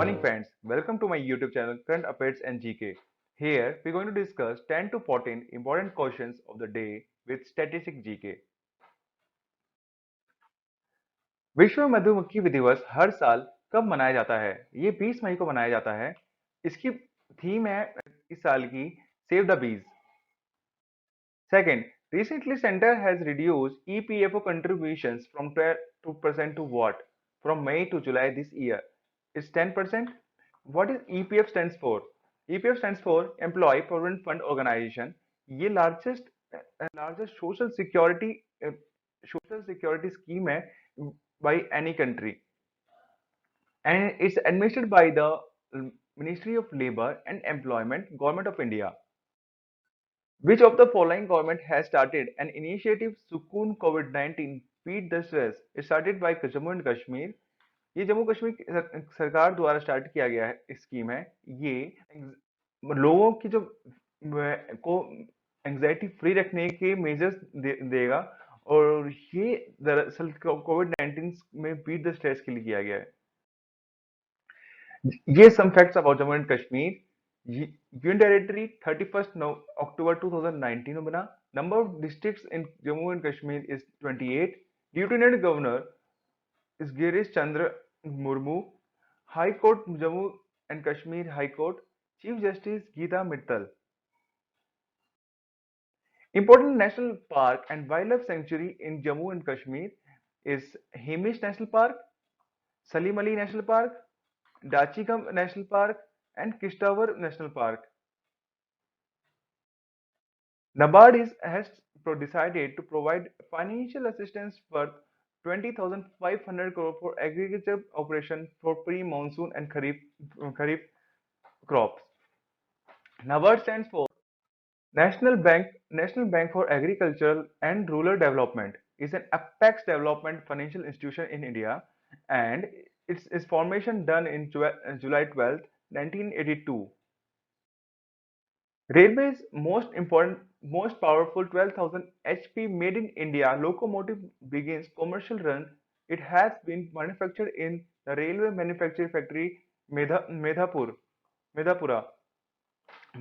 morning, friends. Welcome to my YouTube channel, Current Affairs and GK. Here, we're going to discuss 10 to 14 important questions of the day with Statistic GK. विश्व मधुमक्खी दिवस हर साल कब मनाया जाता है? ये 20 मई को मनाया जाता है। इसकी थीम है इस साल की save the bees. Second, recently Center has reduced EPFO contributions from 12% to what? From May to July this year. It's 10%. What is EPF stands for? EPF stands for Employee Provident Fund Organization. ये largest social security scheme है by any country, and it's administered by the Ministry of Labor and Employment, Government of India. Which of the following government has started an initiative Sukoon COVID-19 Beat the Stress? It started by Jammu and Kashmir. ये जम्मू कश्मीर की सरकार द्वारा start किया गया है scheme है। ये लोगों की जो को एंजाइटी फ्री रखने के मेजर्स देगा, और ये दरअसल कोविड-19 में बीट द स्ट्रेस के लिए किया गया है। ये some facts about Jammu and Kashmir. Union territory 31 October 2019 में बना। Number of districts in Jammu and Kashmir is 28। Lieutenant governor is Girish Chandra Murmu. High court Jammu and Kashmir high court, chief justice Gita Mittal. Important national park and wildlife sanctuary in Jammu and Kashmir is Hemish National Park, Salim Ali National Park, Dachigam National Park, and Kishtawar National Park. NABARD has decided to provide financial assistance worth 20,500 crore for agriculture operation for pre-monsoon and kharif crops. NABARD stands for National Bank for Agricultural and Rural Development. Is an apex development financial institution in India, and its formation done in July 12, 1982. Railway's most powerful 12,000 HP made in India locomotive begins commercial run. It has been manufactured in the Railway Manufacturing Factory Madhepura.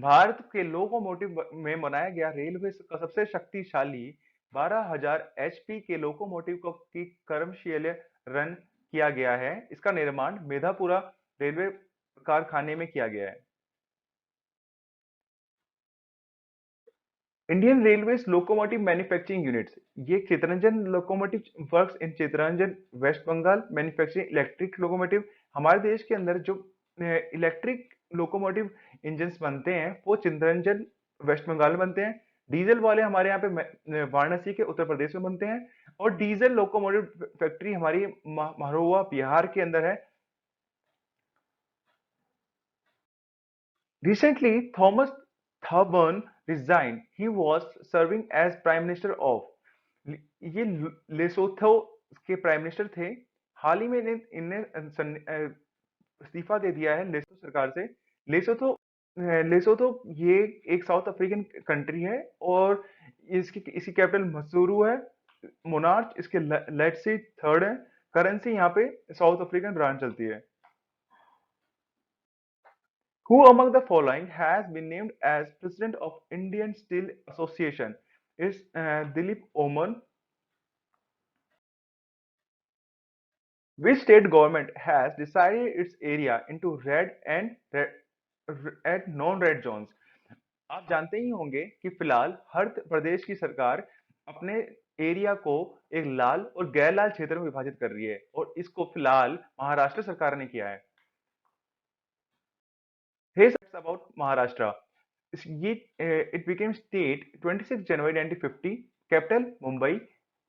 Bharat के locomotive में बनाया गया railway का सबसे शक्तिशाली 12,000 HP के locomotive की कर्मशील रन किया गया है। इसका निर्माण मेधापुरा रेलवे कारखाने में किया गया है। Indian railways locomotive manufacturing units, ये Chittaranjan locomotive works in Chittaranjan West Bengal manufacturing electric locomotive. हमारे देश के अंदर जो इलेक्ट्रिक लोकोमोटिव इंजन्स बनते हैं वो चितरंजन वेस्ट बंगाल में बनते हैं। डीजल वाले हमारे यहाँ पे वाराणसी के उत्तर प्रदेश में बनते हैं, और डीजल लोकोमोटिव फैक्ट्री हमारी महोबा बिहार के अंदर है। Recently, Thomas Thorburn resigned. He was serving as Prime Minister of, ये लेसोथो के प्राइम मिनिस्टर थे। हाल ही में इन्हें इस्तीफा दे दिया है लेसोथो सरकार से। लेसोथो ये एक साउथ अफ्रीकन कंट्री है, और इसकी कैपिटल मसूरू है। मोनार्च इसके लेट से थर्ड है। करेंसी यहाँ पे साउथ अफ्रीकन ब्रांड चलती है। Who among the following has been named as President of Indian Steel Association? Is Dilip Oman. Which state government has decided its area into red and non-red zones? आप जानते ही होंगे कि फिलहाल हर प्रदेश की सरकार अपने एरिया को एक लाल और गैर लाल क्षेत्र में विभाजित कर रही है, और इसको फिलहाल महाराष्ट्र सरकार ने किया है। Here's facts about Maharashtra. It became state 26 January 1950. Capital Mumbai.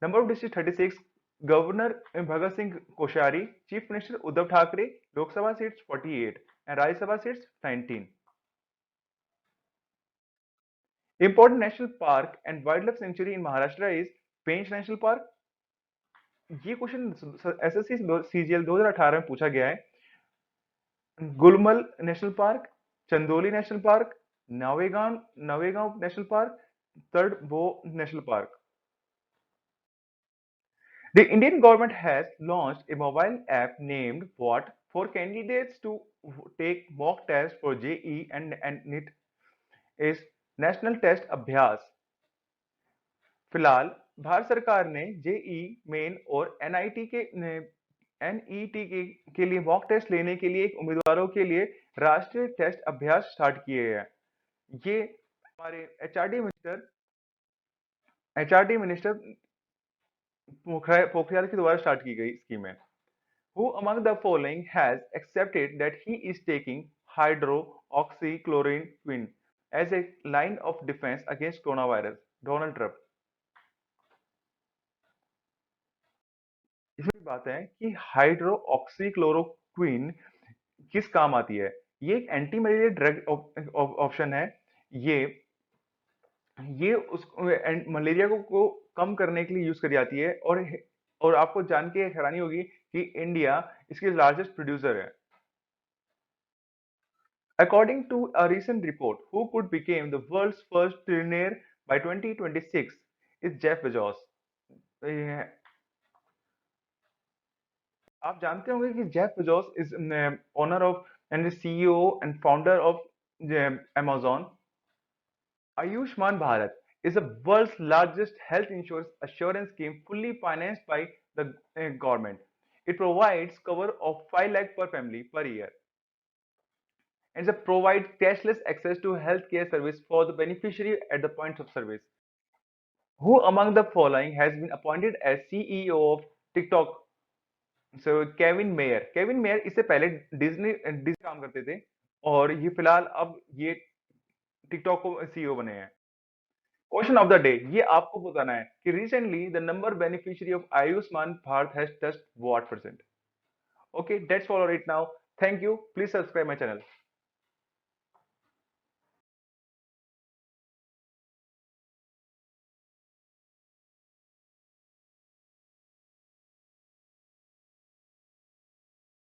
Number of districts 36. Governor Bhagat Singh Koshari. Chief Minister Uddhav Thackeray. Lok Sabha seats 48 and Rajya Sabha seats 19. Important national park and wildlife sanctuary in Maharashtra is Pench National Park. ये question SSC CGL 2018 में पूछा गया है। गुलमल national park, Chandoli national park, Navegaon national park, Tadoba national park. The Indian government has launched a mobile app named what For candidates to take mock test for JEE and NEET is National Test Abhyas. फिलहाल भारत सरकार ने JEE main और NET के लिए mock test लेने के लिए उम्मीदवारों के लिए राष्ट्रीय टेस्ट अभ्यास स्टार्ट किए हैं। ये हमारे एचआरडी मिनिस्टर पोखरियाल के द्वारा स्टार्ट की गई स्कीम है। Who among the following has accepted that he is taking hydroxychloroquine as a line of defense against coronavirus? Donald Trump। इसमें बात है कि हाइड्रोक्सीक्लोरोक्विन किस काम आती है। ये एक एंटी मलेरिया ड्रग ऑप्शन है। ये ये उस मलेरिया को कम करने के लिए यूज करी जाती है और आपको जान के हैरानी होगी कि इंडिया इसकी लार्जेस्ट प्रोड्यूसर है। According to a recent report, who could become the world's first trillionaire by 2026 is Jeff Bezos। आप जानते होंगे कि Jeff Bezos is owner of and CEO and founder of Amazon। Ayushman Bharat is the world's largest health insurance assurance scheme fully financed by the government. It provides cover of 5 lakh per family per year and it provides cashless access to healthcare service for the beneficiary at the point of service. Who among the following has been appointed as CEO of TikTok? Kevin mayor इससे पहले Disney काम करते थे और ये फिलहाल अब ये टिकटॉक को सीईओ बने हैं। क्वेश्चन ऑफ द डे, ये आपको बताना है कि recently the number beneficiary of Ayushman Bharat has touched what percent. Okay, that's for it now. Thank you, please subscribe my channel.